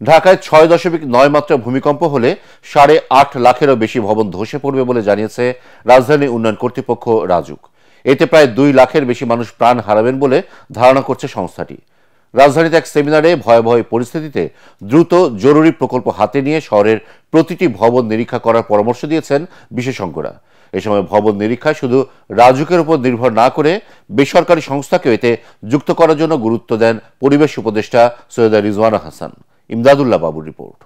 ঢাকায় ৬.৯ মাত্রা ভূমিকম্প হলে ৮.৫ লাখেরও বেশি ভবন ধসে পড়বে বলে জানিয়েছে রাজধানী উন্নয়ন কর্তৃপক্ষ রাজুক। এতে প্রায় ২ লাখের বেশি মানুষ প্রাণ হারাবেন বলে ধারণা করছে সংস্থাটি। রাজধানীতে এক সেমিনারে ভয়াবহ পরিস্থিতিতে দ্রুত জরুরি প্রকল্প হাতে নিয়ে শহরের প্রতিটি ভবন নিরীক্ষা করার পরামর্শ দিয়েছেন বিশেষজ্ঞরা। এ সময় ভবন নিরীক্ষায় শুধু রাজুকের উপর নির্ভর না করে বেসরকারি সংস্থাকেও এতে যুক্ত করার জন্য গুরুত্ব দেন পরিবেশ উপদেষ্টা সৈয়দা রিজওয়ানা হাসান। ইমদাদুল্লাহ বাবুর রিপোর্ট।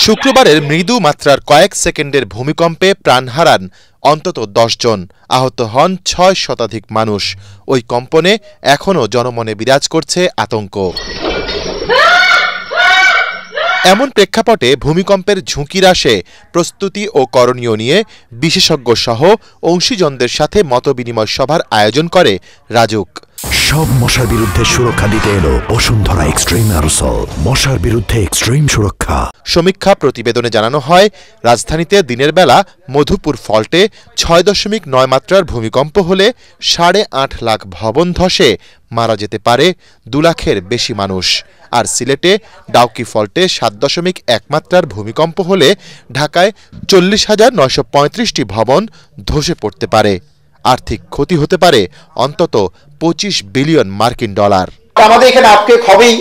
শুক্রবারের মৃদু মাত্রার কয়েক সেকেন্ডের ভূমিকম্পে প্রাণ হারান অন্তত ১০ জন, আহত হন ৬ শতাধিক মানুষ। ওই কম্পনে এখনও জনমনে বিরাজ করছে আতঙ্ক। এমন প্রেক্ষাপটে ভূমিকম্পের ঝুঁকি হ্রাসে প্রস্তুতি ও করণীয় নিয়ে বিশেষজ্ঞ সহ অংশীজনদের সাথে মতবিনিময় সভার আয়োজন করে রাজুক। সব মশার বিরুদ্ধে সুরক্ষা দিতে এলো বসুন্ধরা এক্সট্রিম অ্যারোসল, মশার বিরুদ্ধে এক্সট্রিম সুরক্ষা। সমীক্ষা প্রতিবেদনে জানানো হয়, রাজধানীতে দিনের বেলা মধুপুর ফল্টে ৬.৯ মাত্রার ভূমিকম্প হলে ৮.৫ লাখ ভবন ধসে মারা যেতে পারে ২ লাখের বেশি মানুষ। আর সিলেটে ডাউকি ফল্টে ৭.১ মাত্রার ভূমিকম্প হলে ঢাকায় ৪০,৯৩৫টি ভবন ধসে পড়তে পারে। আর্থিক ক্ষতি হতে পারে অন্তত ২৫ বিলিয়ন মার্কিন ডলার। আমাদের এখানে আপকেক হবেই,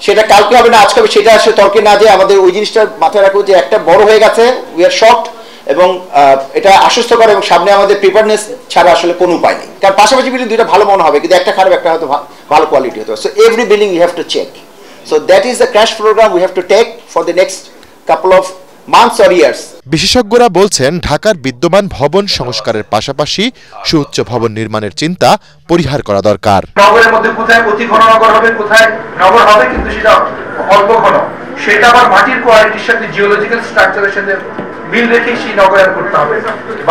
সেটা কালকে হবে না আজকে হবে, সেটা আসলে তর্কে না, যে আমাদের ওই জিনিসটা মাথায় রাখবো যে একটা বড় হয়ে গেছে, উই আর শকড, এবং এটা আশ্বস্ত করে, এবং সামনে আমাদের প্রিপারেডনেস ছাড়া আসলে কোনো উপায় নেই। কারণ পাশাপাশি বিল্ডিং দুইটা ভালো মনে হবে, কিন্তু একটা খারাপ একটা হয়তো ভালো কোয়ালিটি হতে হবে। So every building you have to check. So that is the crash program we have to take for the next couple of months or years. বিশেষজ্ঞরা বলছেন, ঢাকার বিদ্যমান ভবন সংস্কারের পাশাপাশি সুউচ্চ ভবন নির্মাণের চিন্তা পরিহার করা দরকার। নগরের মধ্যে কোথায় অতি ঘন নগর হবে, কোথায় নগর হবে কিন্তু সেটা অল্প ঘন, সেটা আবার মাটির কোয়ালিটির সাথে জিওলজিক্যাল স্ট্রাকচারের সাথে মিল রেখে সেই নগরায়ন করতে হবে।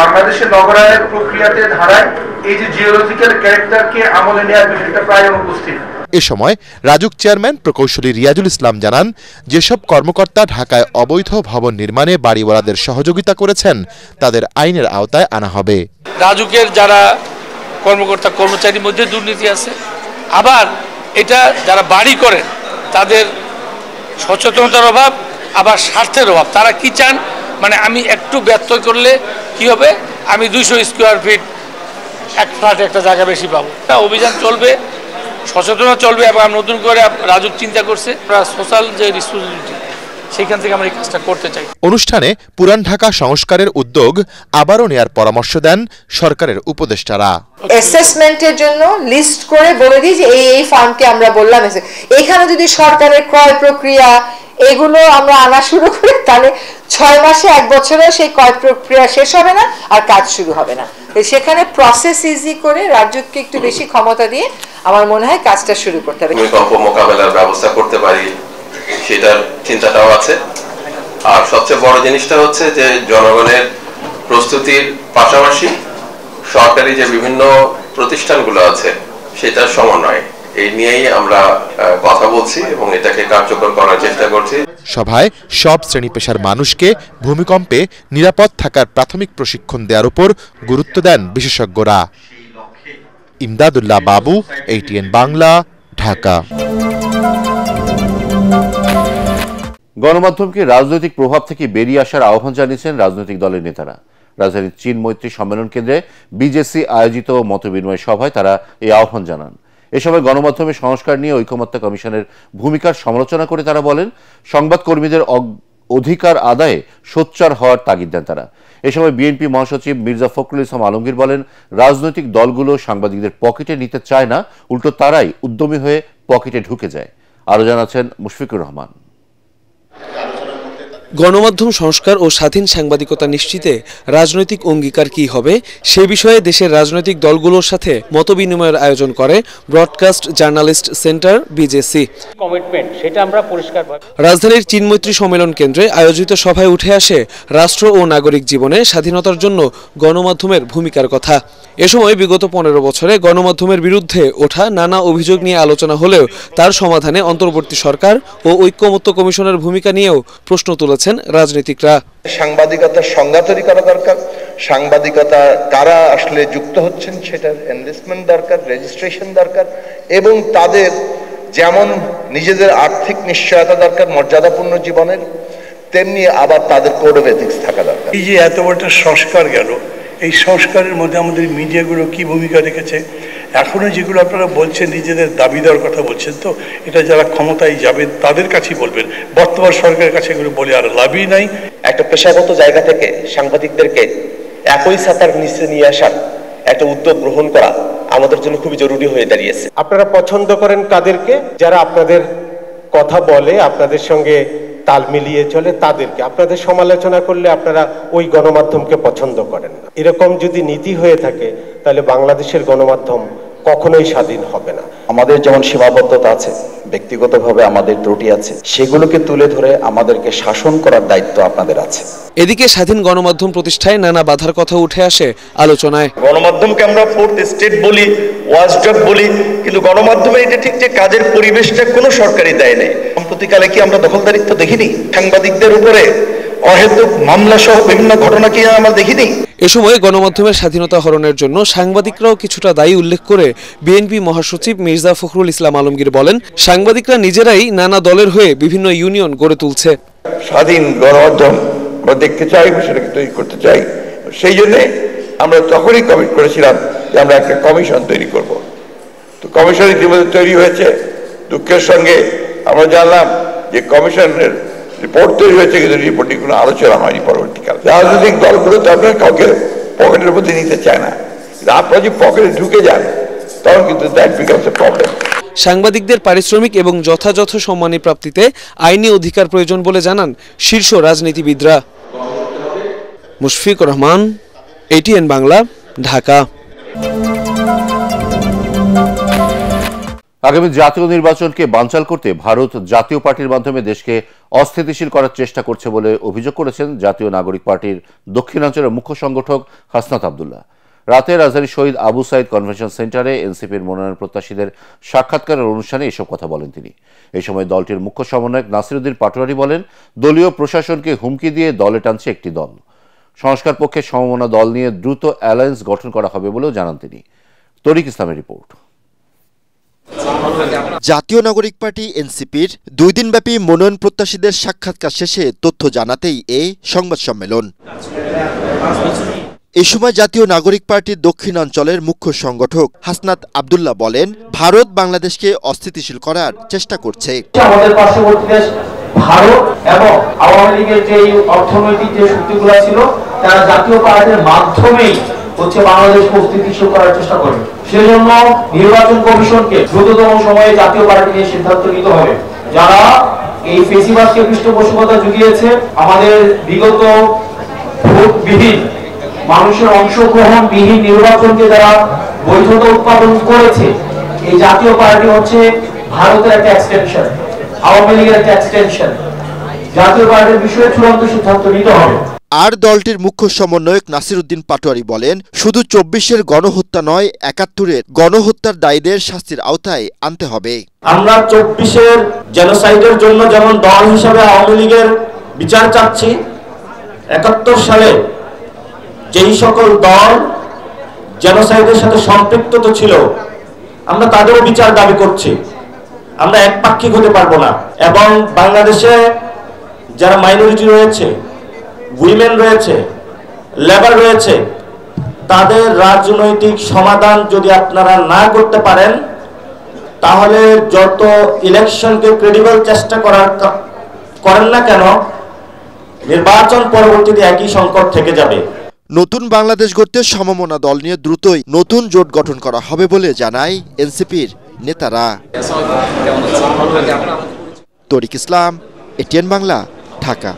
বাংলাদেশের নগরায়নের প্রক্রিয়াতে ধারায় এই যে জিওলজিক্যাল ক্যারেক্টারকে আমলে নেওয়ার বিষয়টা প্রায় অনুপস্থিত। এ সময় রাজুক চেয়ারম্যান প্রকৌশলী রিয়াজুল ইসলাম জানান, যেসব কর্মকর্তা ঢাকায় অবৈধ ভবন নির্মাণে বাড়িওয়ালাদের সহযোগিতা করেছেন তাদের আইনের আওতায় আনা হবে। রাজুকের যারা কর্মকর্তা কর্মচারীর মধ্যে দুর্নীতি আছে, আবার এটা যারা বাড়ি করেন তাদের সচেতনতার অভাব, আবার স্বার্থের অভাব। তারা কি চান, মানে আমি একটু ব্যর্থ করলে কি হবে, আমি ২০০ স্কোয়ার ফিট এক ফ্ল্যাটে একটা জায়গা বেশি পাবো। অভিযান চলবে, সচেতনতা চলবে, এবং নতুন করে রাজুক চিন্তা করছে সোশ্যাল যে রেসপন্সিবিলিটি, সেখান থেকে আমরা এই কাজটা করতে চাই। অনুষ্ঠানে পুরান ঢাকা সংস্কারের উদ্যোগ আবারও নেয়ার পরামর্শ দেন সরকারের উপদেষ্টারা। অ্যাসেসমেন্টের জন্য লিস্ট করে বলে দিই যে এই ফান্ডকে আমরা বললাম, এখানে যদি সরকারের ক্রয় প্রক্রিয়া এগুলো আমরা আনা শুরু করি, তাহলে ৬ মাসে ১ বছরে সেই ক্রয় প্রক্রিয়া শেষ হবে না, আর কাজ শুরু হবে না। সেখানে প্রসেস ইজি করে রাজ্যকে একটু বেশি ক্ষমতা দিয়ে আমার মনে হয় কাজটা শুরু করতে হবে। ভূমিকম্প মোকাবেলার ব্যবস্থা করতে পারি সেটার চিন্তাটাও আছে। আর সবচেয়ে বড় জিনিসটা হচ্ছে যে জনগণের প্রস্তুতির পাশাপাশি সরকারি যে বিভিন্ন প্রতিষ্ঠানগুলো আছে সেটার সমন্বয়, এই নিয়েই আমরা কথা বলছি এবং এটাকে কার্যকর করার চেষ্টা করছি। সভায় সব শ্রেণী পেশার মানুষকে ভূমিকম্পে নিরাপদ থাকার প্রাথমিক প্রশিক্ষণ দেওয়ার উপর গুরুত্ব দেন বিশেষজ্ঞরা। ইমদাদুল্লাহ বাবু, ATN বাংলা, ঢাকা। গণমাধ্যমকে রাজনৈতিক প্রভাব থেকে বেরিয়ে আসার আহ্বান জানিয়েছেন রাজনৈতিক দলের নেতারা। রাজধানীর চীন মৈত্রী সম্মেলন কেন্দ্রে বিজেসি আয়োজিত মতবিনিময় সভায় তারা এই আহ্বান জানান। এ সময় গণমাধ্যমের সংস্কার নিয়ে ঐকমত্য কমিশনের ভূমিকার সমালোচনা করে তারা বলেন, সংবাদকর্মীদের অধিকার আদায়ে সোচ্চার হওয়ার তাগিদ দেন তারা। এ সময় বিএনপি মহাসচিব মির্জা ফখরুল ইসলাম আলমগীর বলেন, রাজনৈতিক দলগুলো সাংবাদিকদের পকেটে নিতে চায় না, উল্টো তারাই উদ্যমী হয়ে পকেটে ঢুকে যায়। আরো জানাচ্ছেন মুশফিকুর রহমান। গণমাধ্যম সংস্কার ও স্বাধীন সাংবাদিকতা নিশ্চিতে রাজনৈতিক অঙ্গীকার কি হবে সে বিষয়ে দেশের রাজনৈতিক দলগুলোর সাথে মতবিনিময়ের আয়োজন করে broadcast journalist centre BGC. Commitment সেটা আমরা পরিষ্কারভাবে রাজধানীর চীন মৈত্রী সম্মেলন কেন্দ্রে আয়োজিত সভায় উঠে আসে রাষ্ট্র ও নাগরিক জীবনে স্বাধীনতার জন্য গণমাধ্যমের ভূমিকার কথা। এ সময় বিগত ১৫ বছরে গণমাধ্যমের বিরুদ্ধে ওঠা নানা অভিযোগ নিয়ে আলোচনা হলেও তার সমাধানে অন্তর্বর্তী সরকার ও ঐকমত্য কমিশনের ভূমিকা নিয়েও প্রশ্ন তুলেছে বলেছেন রাজনীতিকরা। সাংবাদিকতার সংজ্ঞা তৈরি করা দরকার, সাংবাদিকতা কারা আসলে যুক্ত হচ্ছেন সেটার এনলিস্টমেন্ট দরকার, রেজিস্ট্রেশন দরকার, এবং তাদের যেমন নিজেদের আর্থিক নিশ্চয়তা দরকার মর্যাদাপূর্ণ জীবনের, তেমনি আবার তাদের কোড অফ এথিক্স থাকা দরকার। এই যে এত বড় সংস্কার গেল, এই সংস্কারের মধ্যে আমাদের মিডিয়াগুলো কি ভূমিকা রেখেছে? এখনো যেগুলো আপনারা বলছেন নিজেদের দাবি দেওয়ার কথা বলছেন, তো এটা যারা ক্ষমতায় যাবেন তাদের কাছেই বলবেন, বর্তমান সরকারের কাছে এগুলো বলে আর লাভই নাই। একটা পেশাগত জায়গা থেকে সাংবাদিকদেরকে একই ছাতার নিচে নিয়ে আসার একটা উদ্যোগ গ্রহণ করা আমাদের জন্য খুবই জরুরি হয়ে দাঁড়িয়েছে। আপনারা পছন্দ করেন কাদেরকে? যারা আপনাদের কথা বলে, আপনাদের সঙ্গে তাল মিলিয়ে চলে তাদেরকে। আপনাদের সমালোচনা করলে আপনারা ওই গণমাধ্যমকে পছন্দ করেন না। এরকম যদি নীতি হয়ে থাকে তাহলে বাংলাদেশের গণমাধ্যম কখনোই স্বাধীন হবে না। আমাদের যেমন সীমাবদ্ধতা আছে, ব্যক্তিগতভাবে আমাদের ত্রুটি আছে, সেগুলোকে তুলে ধরে আমাদেরকে শাসন করার দায়িত্ব আপনাদের আছে। এদিকে স্বাধীন গণমাধ্যম প্রতিষ্ঠায় নানা বাধার কথা উঠে আসে আলোচনায়। গণমাধ্যমকে আমরা ফোর্থ স্টেট বলি, ওয়াচডগ বলি, কিন্তু গণমাধ্যমে এটা ঠিক যে কাজের পরিবেশটা কোনো সরকারি দেয় নেই। সম্প্রতিকালে কি আমরা দখলদারিত্ব দেখিনি? সাংবাদিকদের উপরে অহেতুক মামলা সহ বিভিন্ন ঘটনা কি আমরা দেখিনি? এ সময় গণমাধ্যমের স্বাধীনতা হরণের জন্য সাংবাদিকরাও কিছুটা দায়ী উল্লেখ করে বিএনপি মহাসচিব মির্জা ফখরুল ইসলাম আলমগীর বলেন, সাংবাদিকরা নিজেরাই নানা দলের হয়ে বিভিন্ন ইউনিয়ন গড়ে তুলছে। স্বাধীন গণমাধ্যম আমরা দেখতে চাই, সেটাকে তৈরি করতে চাই। সেই জন্যে আমরা তখনই কমিট করেছিলাম যে আমরা একটা কমিশন তৈরি করব। তো কমিশন ইতিমধ্যে তৈরি হয়েছে। দুঃখের সঙ্গে আমরা জানলাম যে কমিশনের রিপোর্ট তৈরি হয়েছে, কিন্তু রিপোর্টে কোনো আলোচনা হয়নি পরবর্তীকালে। রাজনৈতিক দলগুলো তো আপনার কাউকে পকেটের মধ্যে নিতে চায় না, আপনারা যদি পকেটে ঢুকে যান তখন কিন্তু দ্যাট বিকামস এ প্রবলেম। সাংবাদিকদের পারিশ্রমিক এবং যথাযথ সম্মানী প্রাপ্তিতে আইনি অধিকার প্রয়োজন বলে জানান শীর্ষ রাজনীতিবিদরা। মুশফিকুর রহমান, ATN বাংলা, ঢাকা। আগামী জাতীয় নির্বাচনকে বানচাল করতে ভারত জাতীয় পার্টির মাধ্যমে দেশকে অস্থিতিশীল করার চেষ্টা করছে বলে অভিযোগ করেছেন জাতীয় নাগরিক পার্টির দক্ষিণাঞ্চলের মুখ্য সংগঠক হাসনাত আবদুল্লাহ। রাতে রাজধানীর শহীদ আবু সাইদ কনভেনশন সেন্টারে এনসিপির মনোনয়ন প্রত্যাশীদের সাক্ষাৎকারের অনুষ্ঠানে এসব কথা বলেন তিনি। এই সময় দলটির মুখ্য সমন্বয়ক নাসিরউদ্দিন পাটোয়ারি বলেন, দলীয় প্রশাসনকে হুমকি দিয়ে দলে টানছে একটি দল। সংস্কার পক্ষে সমমনা দল নিয়ে দ্রুত অ্যালায়েন্স গঠন করা হবে বলেও জানান তিনি। তরিক ইসলামের রিপোর্ট। জাতীয় নাগরিক পার্টি এনসিপির 2 দিনব্যাপী মনোনয়ন প্রত্যাশীদের সাক্ষাৎকার শেষে তথ্য জানাতেই এই সংবাদ সম্মেলন। এ সময় জাতীয় নাগরিক পার্টির দক্ষিণাঞ্চলের মুখ্য সংগঠক হাসনাত আবদুল্লাহ বলেন, ভারত বাংলাদেশকে অস্থিতিশীল করার চেষ্টা করছে। আমাদের পার্শ্ববর্তী দেশ ভারত এবং আওয়ামী লীগের যে অর্থনৈতিক যে শক্তিগুলো ছিল তারা জাতীয় পার্টির মাধ্যমেই বাংলাদেশকে অস্থিতিশীল করার চেষ্টা করবে। সেজন্য নির্বাচন কমিশনকে দ্রুততম সময়ে জাতীয় পার্টি নিয়ে সিদ্ধান্ত নিতে হবে। যারা এই ফেসিবাদকে পৃষ্ঠপোষকতা জুগিয়েছে, আমাদের বিগত ভোটবিহীন মানুষের অংশগ্রহণবিহীন নির্বাচনকে যারা বৈধতা উৎপাদন করেছে, এই জাতীয় পার্টি হচ্ছে ভারতের একটা এক্সটেনশন, আওয়ামী লীগের একটা এক্সটেনশন। জাতীয় পার্টির বিষয়ে চূড়ান্ত সিদ্ধান্ত নিতে হবে। আর দলটির মুখ্য সমন্বয়ক নাসিরউদ্দিন পাটোয়ারি বলেন, শুধু 24-এর গণহত্যা নয়, 71-এর গণহত্যার দায়ীদের শাস্তির আওতায় আনতে হবে। আমরা 24-এর জেনোসাইডের জন্য যেমন দল হিসেবে আওয়ামী লীগের বিচার চাচ্ছি, 71 সালে যেই সকল দল জেনোসাইডের সাথে সম্পৃক্ত ছিল আমরা তাদেরও বিচার দাবি করছি। আমরা একপাক্ষিক হতে পারবো না। এবং বাংলাদেশে যারা মাইনরিটি রয়েছে, উইমেন রয়েছে, লেবার রয়েছে, তাদের রাজনৈতিক সমাধান যদি আপনারা না করতে পারেন তাহলে যত ইলেকশনকে ক্রেডিবল চেষ্টা করেন না কেন, নির্বাচন পরবর্তীতে একই সংকট থেকে যাবে। নতুন বাংলাদেশ গড়তে সমমনা দল নিয়ে দ্রুতই নতুন জোট গঠন করা হবে বলে জানায় এনসিপির নেতারা। তরিক ইসলাম, ATN বাংলা, ঢাকা।